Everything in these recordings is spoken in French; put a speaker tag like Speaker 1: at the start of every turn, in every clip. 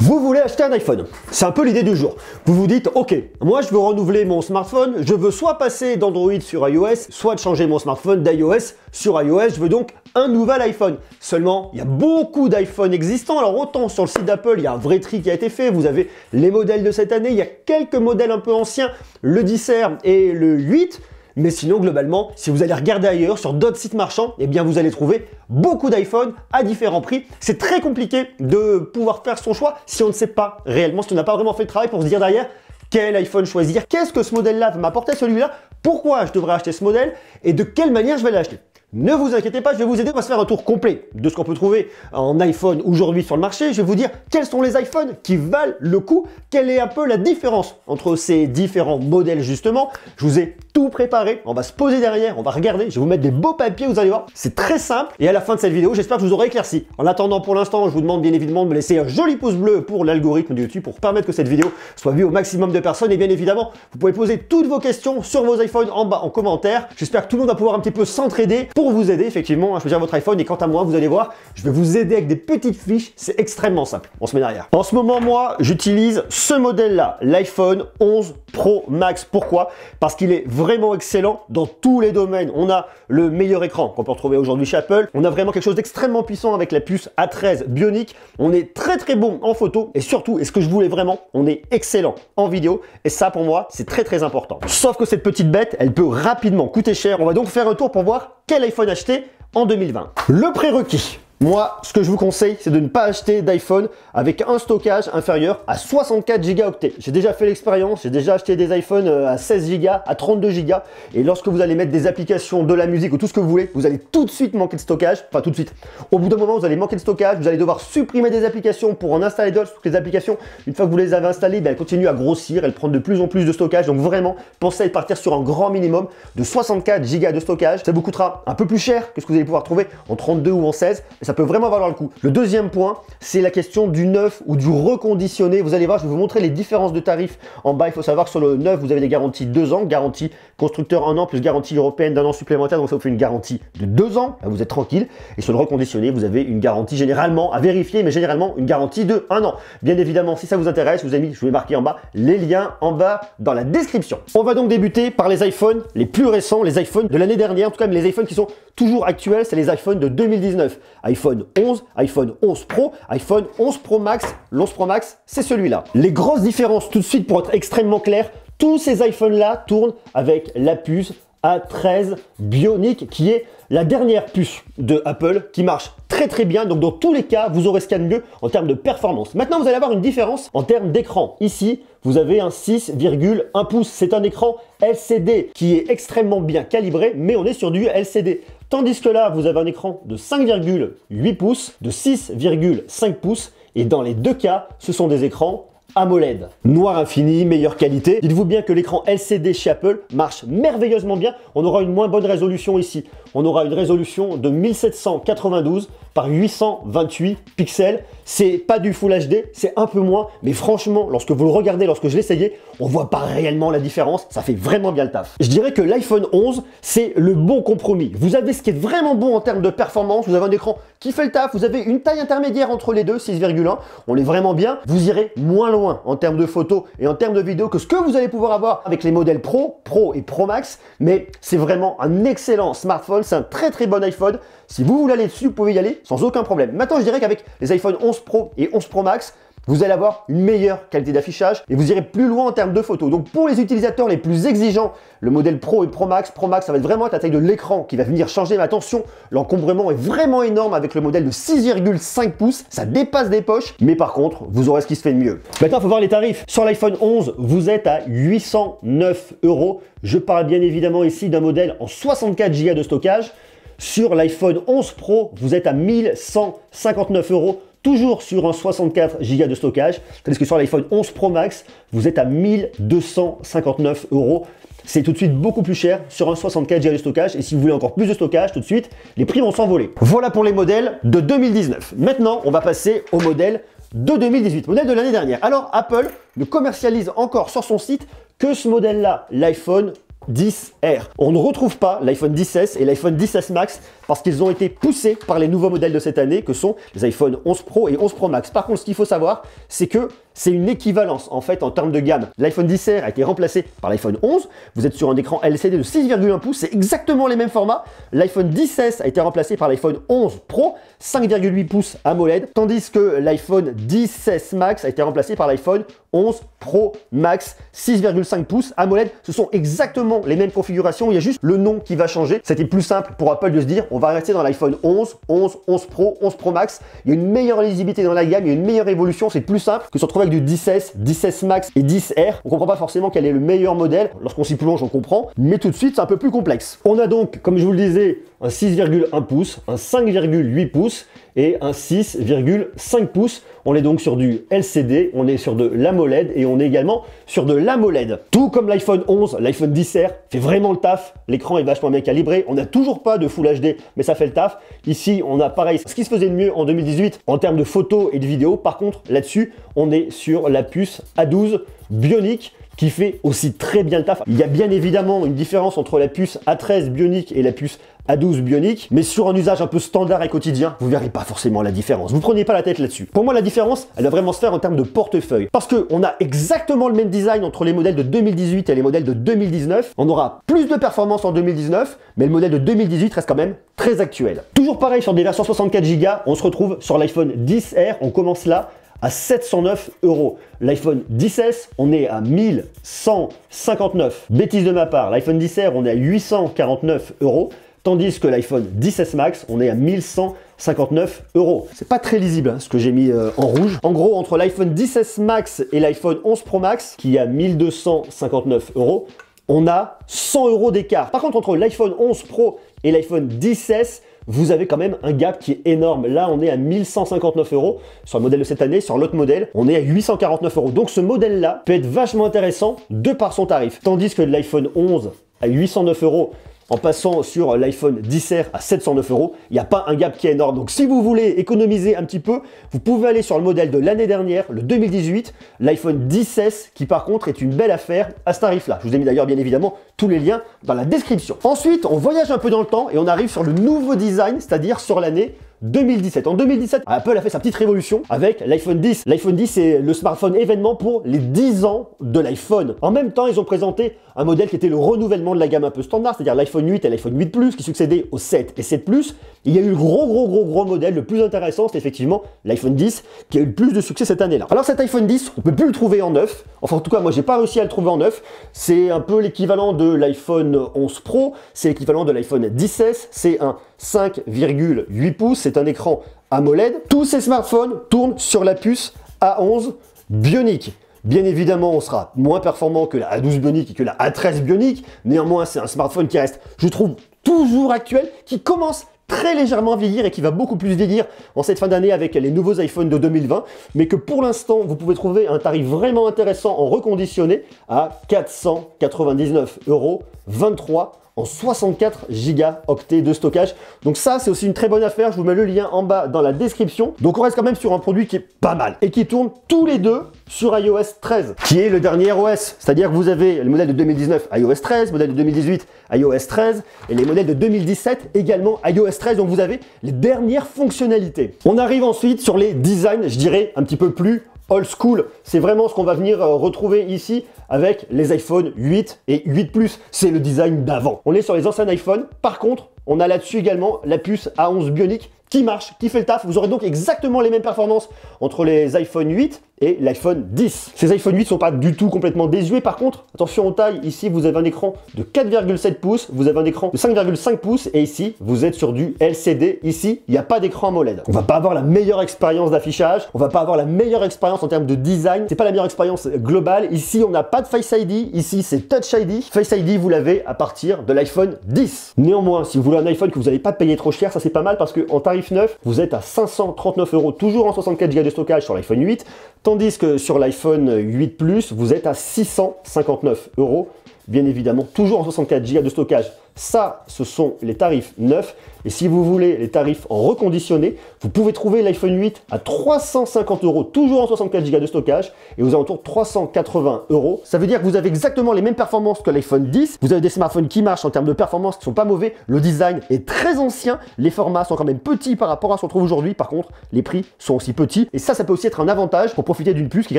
Speaker 1: Vous voulez acheter un iPhone, c'est un peu l'idée du jour. Vous vous dites, ok, moi je veux renouveler mon smartphone, je veux soit passer d'Android sur iOS, soit de changer mon smartphone d'iOS sur iOS, je veux donc un nouvel iPhone. Seulement, il y a beaucoup d'iPhone existants, alors autant sur le site d'Apple, il y a un vrai tri qui a été fait, vous avez les modèles de cette année, il y a quelques modèles un peu anciens, le 10R et le 8, mais sinon, globalement, si vous allez regarder ailleurs, sur d'autres sites marchands, eh bien, vous allez trouver beaucoup d'iPhone à différents prix. C'est très compliqué de pouvoir faire son choix si on ne sait pas réellement, si on n'a pas vraiment fait le travail pour se dire derrière quel iPhone choisir, qu'est-ce que ce modèle-là va m'apporter celui-là, pourquoi je devrais acheter ce modèle et de quelle manière je vais l'acheter. Ne vous inquiétez pas, je vais vous aider, on va se faire un tour complet de ce qu'on peut trouver en iPhone aujourd'hui sur le marché. Je vais vous dire quels sont les iPhones qui valent le coup, quelle est un peu la différence entre ces différents modèles justement. Je vous ai tout préparé, on va se poser derrière, on va regarder, je vais vous mettre des beaux papiers, vous allez voir, c'est très simple. Et à la fin de cette vidéo, j'espère que je vous aurai éclairci. En attendant, pour l'instant, je vous demande bien évidemment de me laisser un joli pouce bleu pour l'algorithme de YouTube pour permettre que cette vidéo soit vue au maximum de personnes. Et bien évidemment, vous pouvez poser toutes vos questions sur vos iPhones en bas en commentaire. J'espère que tout le monde va pouvoir un petit peu s'entraider pour vous aider effectivement à choisir votre iPhone. Et quant à moi, vous allez voir, je vais vous aider avec des petites fiches, c'est extrêmement simple. On se met derrière. En ce moment, moi, j'utilise ce modèle-là, l'iPhone 11 Pro Max. Pourquoi? Parce qu'il est vraiment excellent dans tous les domaines. On a le meilleur écran qu'on peut retrouver aujourd'hui chez Apple. On a vraiment quelque chose d'extrêmement puissant avec la puce A13 Bionic. On est très bon en photo et surtout, et ce que je voulais vraiment, on est excellent en vidéo. Et ça, pour moi, c'est très important. Sauf que cette petite bête, elle peut rapidement coûter cher. On va donc faire un tour pour voir quel iPhone acheter en 2020. Le prérequis. Moi, ce que je vous conseille, c'est de ne pas acheter d'iPhone avec un stockage inférieur à 64 Go. J'ai déjà fait l'expérience, j'ai déjà acheté des iPhones à 16 Go, à 32 Go. Et lorsque vous allez mettre des applications, de la musique ou tout ce que vous voulez, vous allez tout de suite manquer de stockage. Enfin, tout de suite. Au bout d'un moment, vous allez manquer de stockage, vous allez devoir supprimer des applications pour en installer d'autres. Toutes les applications, une fois que vous les avez installées, elles continuent à grossir, elles prennent de plus en plus de stockage. Donc vraiment, pensez à partir sur un grand minimum de 64 Go de stockage. Ça vous coûtera un peu plus cher que ce que vous allez pouvoir trouver en 32 ou en 16. Ça peut vraiment valoir le coup. Le deuxième point, c'est la question du neuf ou du reconditionné. Vous allez voir, je vais vous montrer les différences de tarifs en bas. Il faut savoir que sur le neuf, vous avez des garanties 2 ans, garantie constructeur 1 an, plus garantie européenne d'1 an supplémentaire. Donc ça vous fait une garantie de 2 ans. Là, vous êtes tranquille. Et sur le reconditionné, vous avez une garantie généralement à vérifier, mais généralement une garantie de 1 an. Bien évidemment, si ça vous intéresse, je vous ai marqué en bas les liens en bas dans la description. On va donc débuter par les iPhones les plus récents, les iPhones de l'année dernière, en tout cas les iPhones qui sont toujours actuels, c'est les iPhones de 2019. iPhone 11, iPhone 11 Pro, iPhone 11 Pro Max. L'11 Pro Max, c'est celui-là. Les grosses différences tout de suite pour être extrêmement clair, tous ces iPhones-là tournent avec la puce A13 Bionic qui est la dernière puce de Apple qui marche très bien. Donc dans tous les cas, vous aurez ce qu'il y a de mieux en termes de performance. Maintenant, vous allez avoir une différence en termes d'écran. Ici, vous avez un 6,1 pouces. C'est un écran LCD qui est extrêmement bien calibré, mais on est sur du LCD. Tandis que là, vous avez un écran de 5,8 pouces, de 6,5 pouces. Et dans les deux cas, ce sont des écrans AMOLED. Noir infini, meilleure qualité. Dites-vous bien que l'écran LCD chez Apple marche merveilleusement bien. On aura une moins bonne résolution ici. On aura une résolution de 1792 par 828 pixels. C'est pas du Full HD, c'est un peu moins. Mais franchement, lorsque vous le regardez, lorsque je l'essayais, on voit pas réellement la différence. Ça fait vraiment bien le taf. Je dirais que l'iPhone 11, c'est le bon compromis. Vous avez ce qui est vraiment bon en termes de performance. Vous avez un écran qui fait le taf. Vous avez une taille intermédiaire entre les deux, 6,1. On est vraiment bien. Vous irez moins loin en termes de photos et en termes de vidéos que ce que vous allez pouvoir avoir avec les modèles Pro, Pro et Pro Max. Mais c'est vraiment un excellent smartphone. C'est un très bon iPhone. Si vous voulez aller dessus, vous pouvez y aller sans aucun problème. Maintenant, je dirais qu'avec les iPhone 11 Pro et 11 Pro Max, vous allez avoir une meilleure qualité d'affichage et vous irez plus loin en termes de photos. Donc pour les utilisateurs les plus exigeants, le modèle Pro et Pro Max, ça va être vraiment la taille de l'écran qui va venir changer. Mais attention, l'encombrement est vraiment énorme avec le modèle de 6,5 pouces. Ça dépasse des poches, mais par contre, vous aurez ce qui se fait de mieux. Maintenant, il faut voir les tarifs. Sur l'iPhone 11, vous êtes à 809 €. Je parle bien évidemment ici d'un modèle en 64 Go de stockage. Sur l'iPhone 11 Pro, vous êtes à 1159 €. Toujours sur un 64 Go de stockage, tandis que sur l'iPhone 11 Pro Max, vous êtes à 1259 €. C'est tout de suite beaucoup plus cher sur un 64 Go de stockage. Et si vous voulez encore plus de stockage, tout de suite, les prix vont s'envoler. Voilà pour les modèles de 2019. Maintenant, on va passer au modèle de 2018, modèle de l'année dernière. Alors, Apple ne commercialise encore sur son site que ce modèle-là, l'iPhone 10R. On ne retrouve pas l'iPhone 10S et l'iPhone 10S Max parce qu'ils ont été poussés par les nouveaux modèles de cette année que sont les iPhone 11 Pro et 11 Pro Max. Par contre, ce qu'il faut savoir, c'est que c'est une équivalence en fait en termes de gamme. L'iPhone XR a été remplacé par l'iPhone 11. Vous êtes sur un écran LCD de 6,1 pouces, c'est exactement les mêmes formats. L'iPhone 10S a été remplacé par l'iPhone 11 Pro, 5,8 pouces AMOLED, tandis que l'iPhone 10S Max a été remplacé par l'iPhone 11 Pro Max, 6,5 pouces AMOLED. Ce sont exactement les mêmes configurations, il y a juste le nom qui va changer. C'était plus simple pour Apple de se dire, on va rester dans l'iPhone 11, 11, 11 Pro, 11 Pro Max. Il y a une meilleure lisibilité dans la gamme, il y a une meilleure évolution, c'est plus simple que se retrouver avec du 10S, 10S Max et 10R. On comprend pas forcément quel est le meilleur modèle. Lorsqu'on s'y plonge, on comprend, mais tout de suite, c'est un peu plus complexe. On a donc, comme je vous le disais, un 6,1 pouces, un 5,8 pouces et un 6,5 pouces. On est donc sur du LCD, on est sur de l'AMOLED et on est également sur de l'AMOLED. Tout comme l'iPhone 11, l'iPhone XR fait vraiment le taf. L'écran est vachement bien calibré. On n'a toujours pas de Full HD, mais ça fait le taf. Ici, on a pareil, ce qui se faisait de mieux en 2018 en termes de photos et de vidéos. Par contre, là-dessus, on est sur la puce A12 Bionic qui fait aussi très bien le taf. Il y a bien évidemment une différence entre la puce A13 Bionic et la puce A12 Bionic, mais sur un usage un peu standard et quotidien, vous verrez pas forcément la différence. Vous prenez pas la tête là-dessus. Pour moi, la différence, elle va vraiment se faire en termes de portefeuille. Parce qu'on a exactement le même design entre les modèles de 2018 et les modèles de 2019. On aura plus de performance en 2019, mais le modèle de 2018 reste quand même très actuel. Toujours pareil sur des versions 64 Go, on se retrouve sur l'iPhone 10R, on commence là à 709 €. L'iPhone 10S, on est à 1159. Bêtise de ma part, l'iPhone 10R, on est à 849 €. Tandis que l'iPhone 10S Max, on est à 1159 €. C'est pas très lisible hein, ce que j'ai mis en rouge. En gros, entre l'iPhone 10S Max et l'iPhone 11 Pro Max, qui est à 1259 €, on a 100 € d'écart. Par contre, entre l'iPhone 11 Pro et l'iPhone 10S, vous avez quand même un gap qui est énorme. Là, on est à 1159 € sur le modèle de cette année. Sur l'autre modèle, on est à 849 €. Donc, ce modèle-là peut être vachement intéressant de par son tarif. Tandis que l'iPhone 11 à 809 € en passant sur l'iPhone 10R à 709 €, il n'y a pas un gap qui est énorme. Donc si vous voulez économiser un petit peu, vous pouvez aller sur le modèle de l'année dernière, le 2018, l'iPhone 10S, qui par contre est une belle affaire à ce tarif-là. Je vous ai mis d'ailleurs bien évidemment tous les liens dans la description. Ensuite, on voyage un peu dans le temps et on arrive sur le nouveau design, c'est-à-dire sur l'année 2017. En 2017, Apple a fait sa petite révolution avec l'iPhone 10. L'iPhone 10, c'est le smartphone événement pour les 10 ans de l'iPhone. En même temps, ils ont présenté un modèle qui était le renouvellement de la gamme un peu standard, c'est-à-dire l'iPhone 8 et l'iPhone 8 Plus, qui succédaient au 7 et 7 Plus. Il y a eu le gros modèle, le plus intéressant, c'est effectivement l'iPhone 10, qui a eu le plus de succès cette année-là. Alors cet iPhone 10, on peut plus le trouver en neuf. Enfin, en tout cas, moi, j'ai pas réussi à le trouver en neuf. C'est un peu l'équivalent de l'iPhone 11 Pro, c'est l'équivalent de l'iPhone 10S, c'est un 5,8 pouces, c'est un écran AMOLED. Tous ces smartphones tournent sur la puce A11 Bionic. Bien évidemment, on sera moins performant que la A12 Bionic et que la A13 Bionic. Néanmoins, c'est un smartphone qui reste, je trouve, toujours actuel, qui commence très légèrement à vieillir et qui va beaucoup plus vieillir en cette fin d'année avec les nouveaux iPhones de 2020, mais que pour l'instant, vous pouvez trouver un tarif vraiment intéressant en reconditionné à 499 €, 23 en 64 gigaoctets de stockage. Donc ça, c'est aussi une très bonne affaire. Je vous mets le lien en bas dans la description. Donc on reste quand même sur un produit qui est pas mal et qui tourne tous les deux sur iOS 13, qui est le dernier OS. C'est-à-dire que vous avez le modèle de 2019 iOS 13, modèle de 2018 iOS 13 et les modèles de 2017 également iOS 13. Donc vous avez les dernières fonctionnalités. On arrive ensuite sur les designs, je dirais un petit peu plus old school. C'est vraiment ce qu'on va venir retrouver ici avec les iPhone 8 et 8 Plus. C'est le design d'avant. On est sur les anciens iPhones. Par contre, on a là-dessus également la puce A11 Bionic qui marche, qui fait le taf. Vous aurez donc exactement les mêmes performances entre les iPhone 8 et l'iPhone 10. Ces iPhone 8 ne sont pas du tout complètement désuets. Par contre, attention aux tailles. Ici, vous avez un écran de 4,7 pouces. Vous avez un écran de 5,5 pouces. Et ici, vous êtes sur du LCD. Ici, il n'y a pas d'écran AMOLED. On va pas avoir la meilleure expérience d'affichage. On va pas avoir la meilleure expérience en termes de design. C'est pas la meilleure expérience globale. Ici, on n'a pas de Face ID. Ici, c'est Touch ID. Face ID, vous l'avez à partir de l'iPhone 10. Néanmoins, si vous voulez un iPhone que vous n'allez pas payer trop cher, ça c'est pas mal parce qu'en tarif neuf, vous êtes à 539 €, toujours en 64 Go de stockage sur l'iPhone 8, tandis que sur l'iPhone 8 Plus, vous êtes à 659 €, bien évidemment, toujours en 64 Go de stockage. Ça, ce sont les tarifs neufs. Et si vous voulez les tarifs en reconditionné, vous pouvez trouver l'iPhone 8 à 350 €, toujours en 64 Go de stockage, et aux alentours de 380 €. Ça veut dire que vous avez exactement les mêmes performances que l'iPhone 10. Vous avez des smartphones qui marchent en termes de performance, qui sont pas mauvais. Le design est très ancien. Les formats sont quand même petits par rapport à ce qu'on trouve aujourd'hui. Par contre, les prix sont aussi petits. Et ça peut aussi être un avantage pour profiter d'une puce qui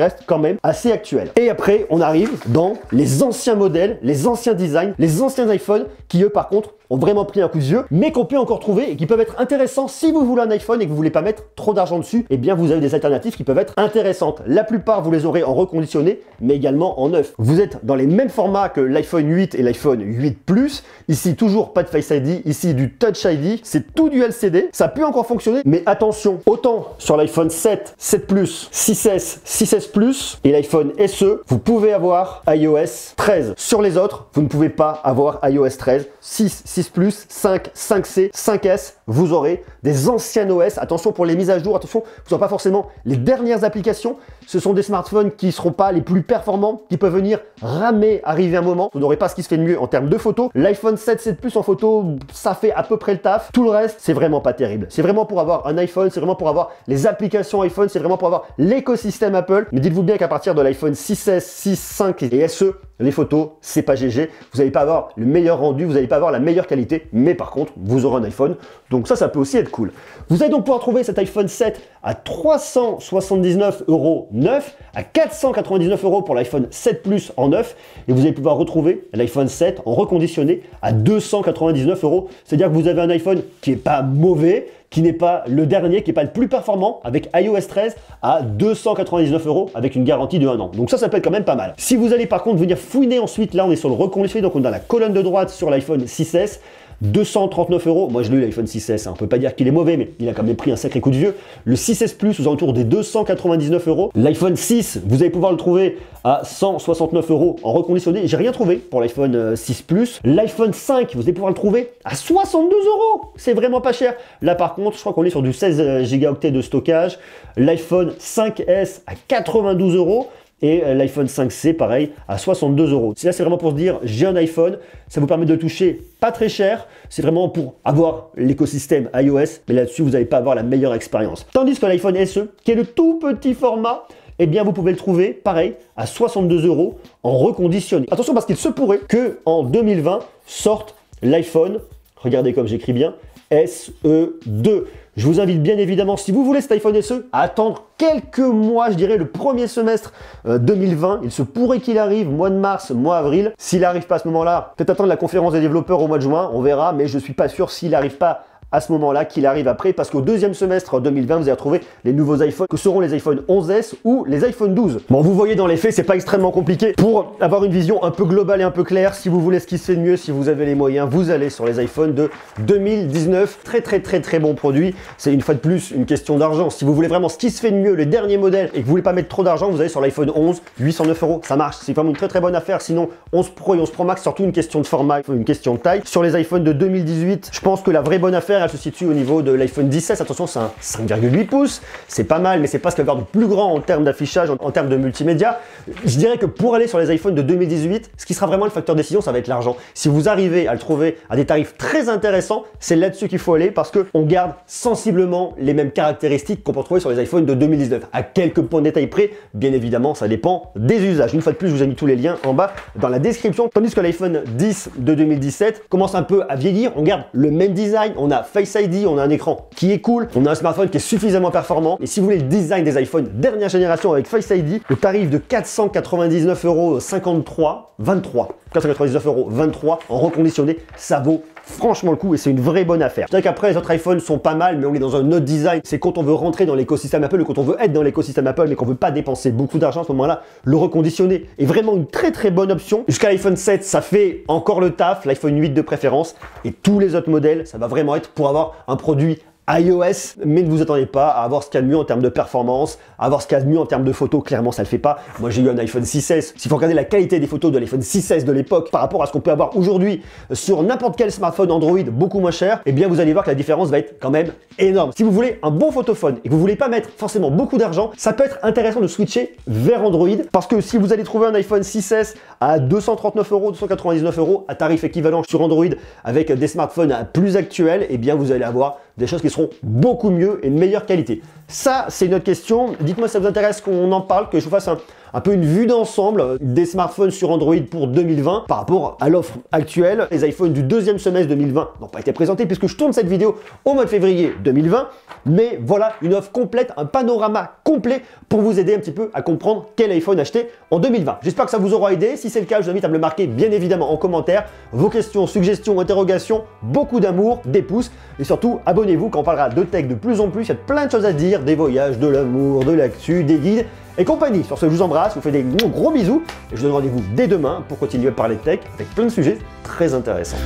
Speaker 1: reste quand même assez actuelle. Et après, on arrive dans les anciens modèles, les anciens designs, les anciens iPhones qui, eux, par contre, ont vraiment pris un coup de vieux, mais qu'on peut encore trouver et qui peuvent être intéressants si vous voulez un iPhone et que vous voulez pas mettre trop d'argent dessus. Eh bien, vous avez des alternatives qui peuvent être intéressantes. La plupart, vous les aurez en reconditionné, mais également en neuf. Vous êtes dans les mêmes formats que l'iPhone 8 et l'iPhone 8 Plus. Ici, toujours pas de Face ID. Ici, du Touch ID. C'est tout du LCD. Ça peut encore fonctionner, mais attention, autant sur l'iPhone 7, 7 Plus, 6S, 6S Plus et l'iPhone SE, vous pouvez avoir iOS 13. Sur les autres, vous ne pouvez pas avoir iOS 13, 6, 6 Plus, 5, 5C, 5S, vous aurez des anciens OS. Attention pour les mises à jour, attention, vous n'aurez pas forcément les dernières applications. Ce sont des smartphones qui ne seront pas les plus performants, qui peuvent venir ramer, arriver un moment. Vous n'aurez pas ce qui se fait de mieux en termes de photos. L'iPhone 7, 7 Plus en photo, ça fait à peu près le taf. Tout le reste, c'est vraiment pas terrible. C'est vraiment pour avoir un iPhone, c'est vraiment pour avoir les applications iPhone, c'est vraiment pour avoir l'écosystème Apple. Mais dites-vous bien qu'à partir de l'iPhone 6S, 6, 5 et SE, les photos, c'est pas GG. Vous n'allez pas avoir le meilleur rendu, vous n'allez pas avoir la meilleure qualité, mais par contre, vous aurez un iPhone. Donc ça peut aussi être cool. Vous allez donc pouvoir trouver cet iPhone 7 à 379 € neuf, à 499 € pour l'iPhone 7 Plus en neuf, et vous allez pouvoir retrouver l'iPhone 7 en reconditionné à 299 €. C'est-à-dire que vous avez un iPhone qui est pas mauvais, qui n'est pas le dernier, qui n'est pas le plus performant, avec iOS 13 à 299 € avec une garantie de 1 an. Donc ça peut être quand même pas mal. Si vous allez par contre venir fouiner ensuite, là on est sur le reconditionné, donc on est dans la colonne de droite sur l'iPhone 6S, 239 €. Moi, je l'ai eu l'iPhone 6S. On peut pas dire qu'il est mauvais, mais il a quand même pris un sacré coup de vieux. Le 6S Plus aux alentours des 299 €. L'iPhone 6, vous allez pouvoir le trouver à 169 € en reconditionné. J'ai rien trouvé pour l'iPhone 6 Plus. L'iPhone 5, vous allez pouvoir le trouver à 62 €. C'est vraiment pas cher. Là, par contre, je crois qu'on est sur du 16 Go de stockage. L'iPhone 5S à 92 €. Et l'iPhone 5C, pareil, à 62 €. Là, c'est vraiment pour se dire, j'ai un iPhone, ça vous permet de le toucher pas très cher. C'est vraiment pour avoir l'écosystème iOS, mais là-dessus, vous n'allez pas avoir la meilleure expérience. Tandis que l'iPhone SE, qui est le tout petit format, eh bien, vous pouvez le trouver, pareil, à 62 € en reconditionné. Attention, parce qu'il se pourrait qu'en 2020 sorte l'iPhone, regardez comme j'écris bien, SE2. Je vous invite bien évidemment, si vous voulez cet iPhone SE, à attendre quelques mois, je dirais le premier semestre 2020. Il se pourrait qu'il arrive mois de mars, mois avril. S'il n'arrive pas à ce moment-là, peut-être attendre la conférence des développeurs au mois de juin, on verra, mais je ne suis pas sûr s'il n'arrive pas à ce moment-là qu'il arrive après, parce qu'au deuxième semestre 2020, vous allez retrouver les nouveaux iPhones, que seront les iPhone 11S ou les iPhone 12. Bon, vous voyez dans les faits, c'est pas extrêmement compliqué. Pour avoir une vision un peu globale et un peu claire, si vous voulez ce qui se fait de mieux, si vous avez les moyens, vous allez sur les iPhones de 2019. Très bon produit. C'est une fois de plus une question d'argent. Si vous voulez vraiment ce qui se fait de mieux, le dernier modèle, et que vous voulez pas mettre trop d'argent, vous allez sur l'iPhone 11, 809 €. Ça marche, c'est vraiment une très bonne affaire. Sinon, 11 Pro et 11 Pro Max, surtout une question de format, une question de taille. Sur les iPhones de 2018, je pense que la vraie bonne affaire, elle se situe au niveau de l'iPhone 16, attention, c'est un 5,8 pouces, c'est pas mal, mais c'est pas ce qu'il y a de plus grand en termes d'affichage, en termes de multimédia. Je dirais que pour aller sur les iPhones de 2018, ce qui sera vraiment le facteur décision, ça va être l'argent. Si vous arrivez à le trouver à des tarifs très intéressants, c'est là-dessus qu'il faut aller, parce qu'on garde sensiblement les mêmes caractéristiques qu'on peut trouver sur les iPhones de 2019. À quelques points de détail près, bien évidemment, ça dépend des usages. Une fois de plus, je vous ai mis tous les liens en bas dans la description. Tandis que l'iPhone 10 de 2017 commence un peu à vieillir, on garde le même design, on a Face ID, on a un écran qui est cool, on a un smartphone qui est suffisamment performant. Et si vous voulez le design des iPhones dernière génération avec Face ID, le tarif de 499,23 € en reconditionné, ça vaut franchement le coup et c'est une vraie bonne affaire. Je dirais qu'après les autres iPhones sont pas mal, mais on est dans un autre design. C'est quand on veut rentrer dans l'écosystème Apple ou quand on veut être dans l'écosystème Apple mais qu'on veut pas dépenser beaucoup d'argent à ce moment-là, le reconditionné est vraiment une très bonne option. Jusqu'à l'iPhone 7, ça fait encore le taf, l'iPhone 8 de préférence, et tous les autres modèles, ça va vraiment être pour avoir un produit iOS, mais ne vous attendez pas à avoir ce qu'il y a de mieux en termes de performance, à avoir ce qu'il y a de mieux en termes de photos, clairement ça le fait pas. Moi j'ai eu un iPhone 6S, s'il faut regarder la qualité des photos de l'iPhone 6S de l'époque par rapport à ce qu'on peut avoir aujourd'hui sur n'importe quel smartphone Android beaucoup moins cher, eh bien vous allez voir que la différence va être quand même énorme. Si vous voulez un bon photophone et que vous voulez pas mettre forcément beaucoup d'argent, ça peut être intéressant de switcher vers Android, parce que si vous allez trouver un iPhone 6S à 239 €, 299 € à tarif équivalent sur Android avec des smartphones plus actuels, eh bien vous allez avoir des choses qui seront beaucoup mieux et de meilleure qualité. Ça, c'est une autre question. Dites-moi si ça vous intéresse qu'on en parle, que je vous fasse un peu une vue d'ensemble des smartphones sur Android pour 2020 par rapport à l'offre actuelle. Les iPhones du deuxième semestre 2020 n'ont pas été présentés puisque je tourne cette vidéo au mois de février 2020. Mais voilà une offre complète, un panorama complet pour vous aider un petit peu à comprendre quel iPhone acheter en 2020. J'espère que ça vous aura aidé. Si c'est le cas, je vous invite à me le marquer bien évidemment en commentaire. Vos questions, suggestions, interrogations, beaucoup d'amour, des pouces et surtout abonnez-vous quand on parlera de tech de plus en plus. Il y a plein de choses à dire, des voyages, de l'amour, de l'actu, des guides et compagnie. Sur ce, je vous embrasse, je vous fais des gros bisous et je vous donne rendez-vous dès demain pour continuer à parler de tech avec plein de sujets très intéressants.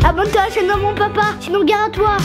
Speaker 2: Abonne-toi à la chaîne de mon papa, sinon gare à toi.